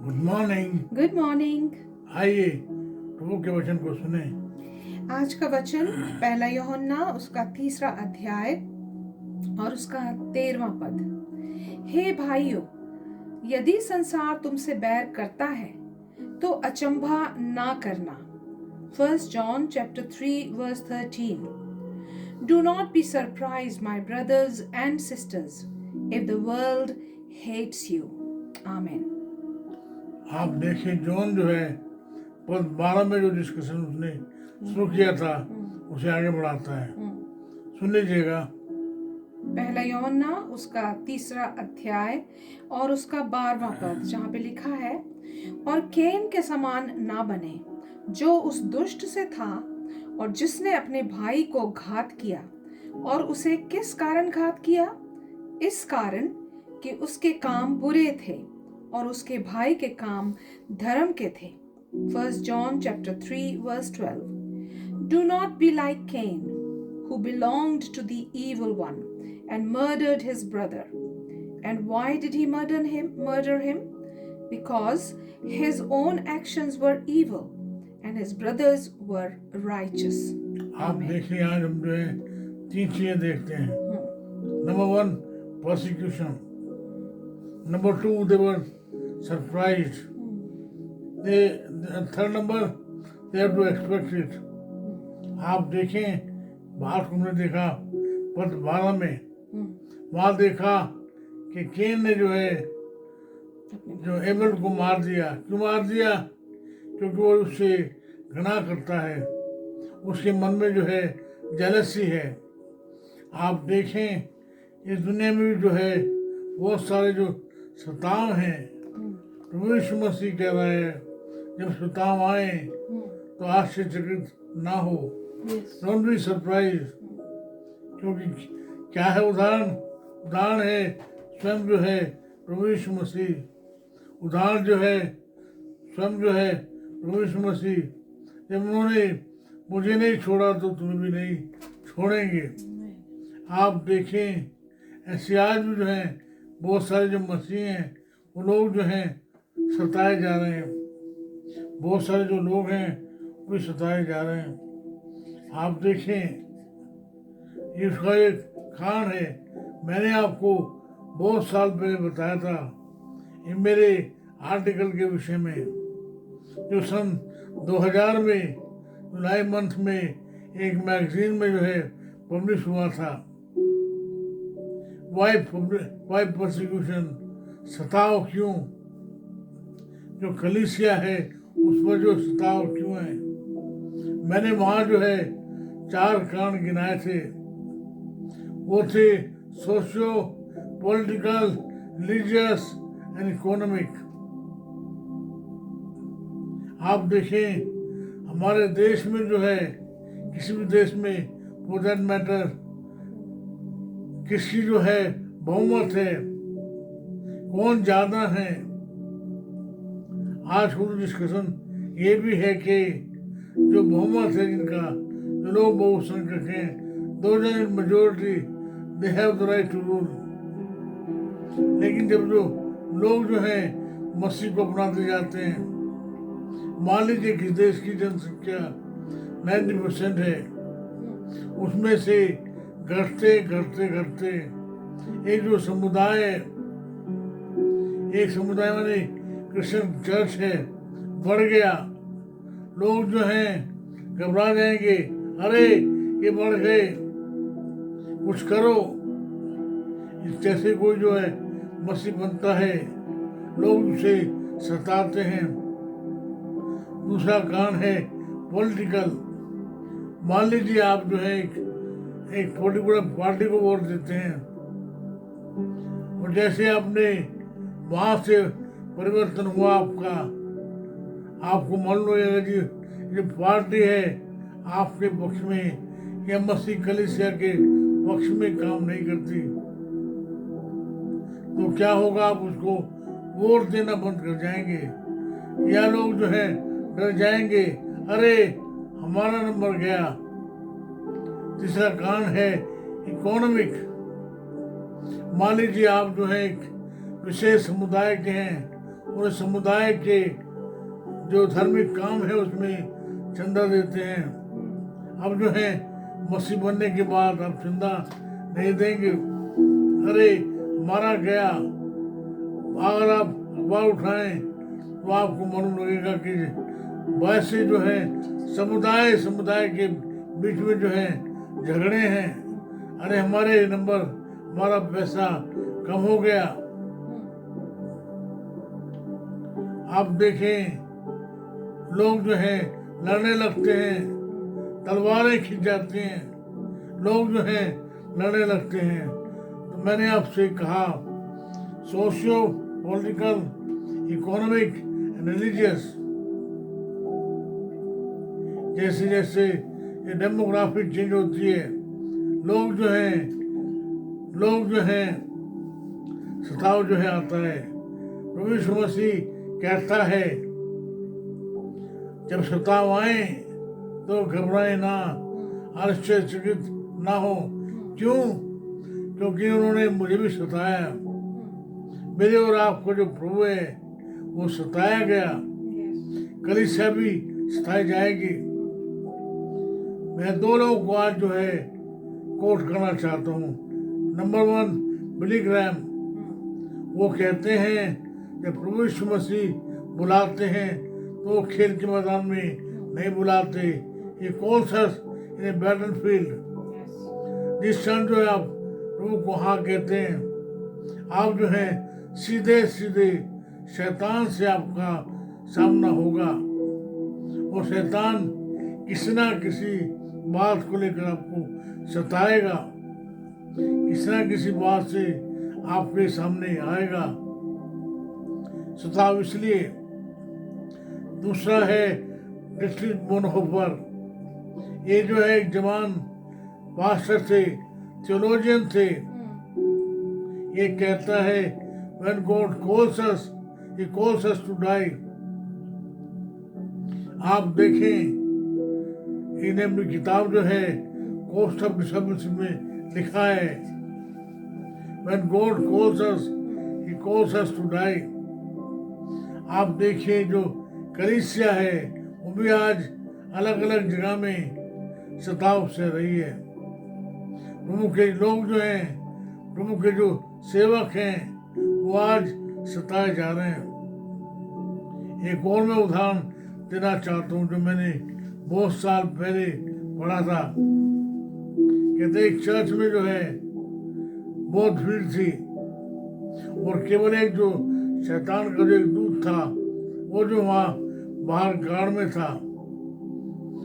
Good morning. Good morning. आइए प्रभु के वचन को सुने। आज का वचन पहला यूहन्ना उसका 3 अध्याय और उसका 13वां पद। हे भाइयों, यदि संसार तुमसे बैर करता है तो अचंभा ना करना। 1 John chapter 3 verse 13. Do not be surprised, my brothers and sisters, if the world hates you. Amen. आप देखिए जॉन जो है पद 12 में जो डिस्कशन उसने शुरू किया था उसे आगे बढ़ाता है। सुन लीजिएगा। पहला यूहन्ना उसका 3 अध्याय और उसका 12वां पद, जहाँ पे लिखा है, और कैन के समान ना बने जो उस दुष्ट से था और जिसने अपने भाई को घात किया। और उसे किस कारण घात किया? इस कारण कि उसके काम बुरे थे और उसके भाई के काम धर्म के थे। 1 John chapter 3 verse 12. Do not be like Cain, who belonged to the evil one and murdered his brother. And why did he murder him? Because his own actions were evil and his brothers were righteous. आप देखिए आज हम जो है 3 चीजें देखते हैं। Number 1 persecution, number 2 they were surprised, third number they have to expect it। आप देखें बात हमने देखा पद 12 में, वहां देखा कि केन ने जो है जो एबल को मार दिया। क्यों मार दिया? क्योंकि वो उससे घृणा करता है, उसके मन में जो है जेलसी है। आप देखें इस दुनिया में भी जो है बहुत सारे जो सताव हैं, प्रभु यीशु मसीह कह रहा है जब सताव आए तो आश्चर्यचकित ना हो। Don't be surprise. क्योंकि क्या है उदाहरण है स्वयं जो है प्रभु यीशु मसीह। उदाहरण जो है स्वयं जो है प्रभु यीशु मसीह। जब उन्होंने मुझे नहीं छोड़ा तो तुम्हें भी नहीं छोड़ेंगे। आप देखें ऐसे आज भी जो है बहुत सारे जो मसीह हैं वो लोग जो हैं सताए जा रहे हैं। बहुत सारे जो लोग हैं वो सताए जा रहे हैं। आप देखें इसका एक कारण है। मैंने आपको बहुत साल पहले बताया था ये मेरे आर्टिकल के विषय में, जो सन 2000 में जुलाई मंथ में एक मैगजीन में जो है पब्लिश हुआ था। वाई परसिक्यूशन, सताव क्यों? जो कलीसिया है उस पर जो सताव क्यों है? मैंने वहाँ जो है 4 कारण गिनाए थे। वो थे socio political, religious and economic. आप देखें हमारे देश में जो है किसी भी देश में फॉर दैट मैटर किसकी जो है बहुमत है, कौन ज्यादा है। आज खुद डिस्कशन ये भी है कि जो बहुमत है जिनका, जो लोग बहुसंख्यक हैं, those in majority they have the right to rule. लेकिन जब जो लोग जो है मसीह को अपनाते जाते हैं, मान लीजिए कि देश की जनसंख्या 90% है, उसमें से घटते घटते घटते एक जो समुदाय है, एक समुदाय माने क्रिश्चियन चर्च है, बढ़ गया। लोग जो हैं घबरा जाएंगे, अरे ये बढ़ गए, कुछ करो। जैसे कोई जो है मसीह बनता है लोग उसे सताते हैं। दूसरा कारण है पॉलिटिकल। मान लीजिए आप जो है एक पर्टिकुलर पार्टी को वोट देते हैं और जैसे आपने वहां से परिवर्तन हुआ आपको मालूम होगा कि जो पार्टी है आपके पक्ष में या मसीह कलीसिया के पक्ष में काम नहीं करती, तो क्या होगा? आप उसको वोट देना बंद कर जाएंगे या लोग जो है डर जाएंगे, अरे हमारा नंबर गया। तीसरा कारण है इकोनॉमिक। मान लीजिए आप जो है एक विशेष समुदाय के हैं, पूरे समुदाय के जो धार्मिक काम है उसमें चंदा देते हैं। अब जो है मसीह बनने के बाद अब चंदा नहीं देंगे। अरे मारा गया, अगर आप अखबार उठाएं तो आपको मालूम लगेगा कि वैसे जो है समुदाय के बीच में जो है झगड़े हैं। अरे हमारे नंबर, हमारा पैसा कम हो गया। आप देखें लोग जो है लड़ने लगते हैं, तलवारें खिंच जाती हैं, लोग जो है लड़ने लगते हैं। तो मैंने आपसे कहा socio political, economic and religious, जैसे जैसे ये डेमोग्राफिक चेंज होती है, लोग जो हैं सताव जो है आता है। प्रभु यीशु मसीह कहता है जब सताव आए तो घबराए ना, आश्चर्यचकित ना हो। क्यों? क्योंकि उन्होंने मुझे भी सताया। मेरे और आपको जो प्रभु है वो सताया गया, कलीसिया भी सताई जाएगी। मैं दो लोगों को आज जो है कोट करना चाहता हूँ। नंबर 1 बिली ग्रैम, वो कहते हैं जब प्रभु यीशु मसीह बुलाते हैं तो वो खेल के मैदान में नहीं बुलाते, ये कॉल्स अस इन ए बैटलफील्ड। जिस क्षण जो है आप प्रभु को हाँ कहते हैं, आप जो है सीधे सीधे शैतान से आपका सामना होगा। और शैतान किसी ना किसी बात को लेकर आपको सताएगा, किसी ना किसी बात से आपके सामने आएगा। सताव इसलिए। दूसरा है डिस्ट्रिक्ट बोनहोफर, ये जो है एक जवान पास्टर थे, थियोलॉजियन थे। ये कहता है when God calls us, He calls us to die। आप देखें इन्हें अपनी किताब जो है कोस्ट ऑफ डिसेबल्स में लिखा है when God calls us, He calls us to die। आप देखिए जो कलीसिया है वो भी आज अलग अलग जगह में सताव से रही है। प्रभु के लोग जो हैं, प्रभु के जो सेवक हैं वो आज सताए जा रहे हैं। एक और मैं उदाहरण देना चाहता हूँ जो मैंने बहुत साल पहले पढ़ा था। कहते एक चर्च में जो है बहुत भीड़ थी और केवल एक जो शैतान का जो एक दूत था वो जो वहाँ बाहर गार्ड में था,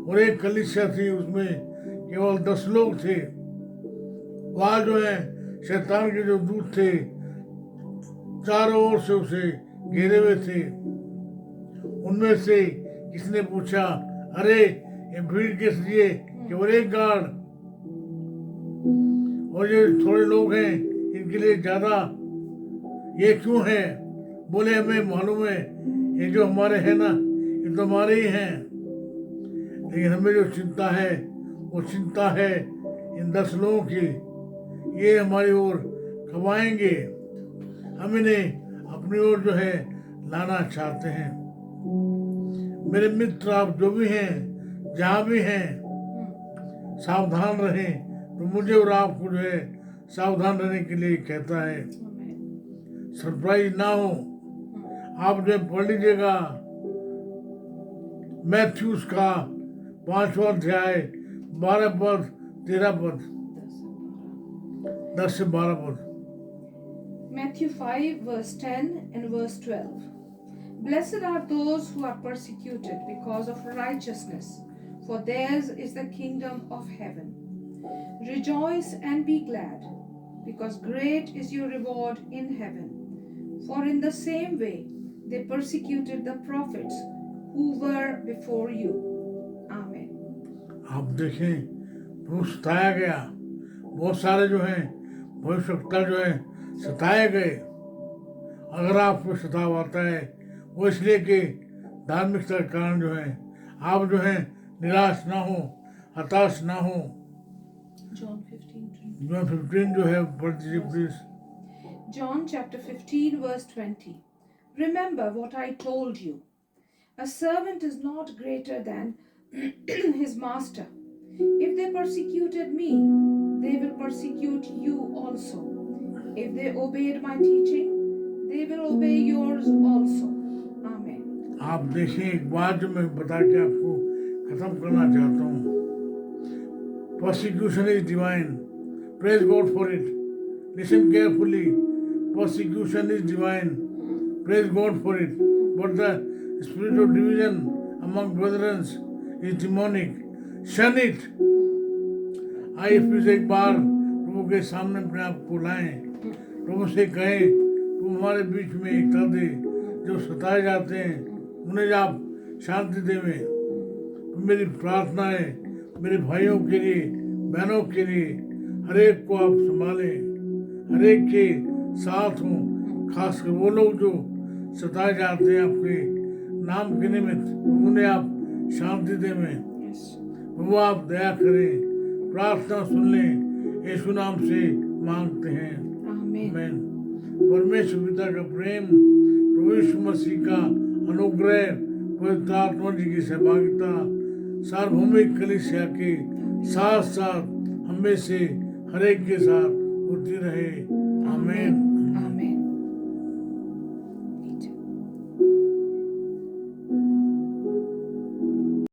और एक कलीसिया थी उसमें केवल 10 लोग थे। वहाँ जो है शैतान के जो दूत थे चारों ओर से उसे घेरे हुए थे। उनमें से किसने पूछा, अरे ये भीड़ किस लिए, केवल एक गार्ड, और ये थोड़े लोग हैं इनके लिए ज्यादा, ये क्यों है? बोले हमें मालूम है ये जो हमारे हैं ना ये तो हमारे ही हैं, लेकिन हमें जो चिंता है वो चिंता है इन 10 लोगों की। ये हमारी ओर कब आएंगे, हम इन्हें अपनी ओर जो है लाना चाहते हैं। मेरे मित्र आप जो भी हैं, जहाँ भी हैं, सावधान रहें। तो मुझे और आपको जो है सावधान रहने के लिए कहता है। सरप्राइज ना हो। आप जो पढ़ लीजिएगा मैथ्यूस का 5वां अध्याय 12 पद 13 पद 10 से 12 पद। Matthew 5 verse 10 and verse 12. Blessed are those who are persecuted because of righteousness, for theirs is the kingdom of heaven. Rejoice and be glad, because great is your reward in heaven. For in the same way they persecuted the prophets who were before you. Amen. आप देखें वो सताया गया, बहुत सारे जो हैं भविष्यवक्ता जो है सताए गए। अगर आपको सताव आता है वो इसलिए कि धार्मिकता के कारण जो है आप जो है निराश ना हो, हताश ना हो। John 15 जो है पढ़ दीजिए please. John chapter 15 verse 20. Remember what I told you. A servant is not greater than his master. If they persecuted me, they will persecute you also. If they obeyed my teaching, they will obey yours also. Amen. आप देखें एक बात जो मैं बता के आपको खत्म करना चाहता हूँ. Persecution is divine. Praise God for it. Listen carefully. Persecution is divine. Praise God for it. But the spirit of division among brethren is demonic. Shun it. आइए फिर से एक बार प्रभु के सामने अपने आप को लाएं. प्रभु से कहें तुम हमारे बीच में एकता दे. जो सताए जाते हैं उन्हें आप शांति देवे. तो मेरी प्रार्थना है मेरे भाइयों के लिए बहनों के लिए हर एक को आप संभालें. हर एक के साथ हों. खासकर वो लोग जो सताए जाते हैं आपके नाम के निमित्त उन्हें आप शांति देवें. Yes. वो आप दया करें. प्रार्थना सुन लें. यीशु नाम से मांगते हैं. Amen. आमीन. परमेश्वर पिता का प्रेम प्रभु यीशु मसीह का अनुग्रह पवित्र आत्मा जी की सहभागिता सार्वभौमिक कलीसिया के साथ साथ हमें से हर एक के साथ होती रहे.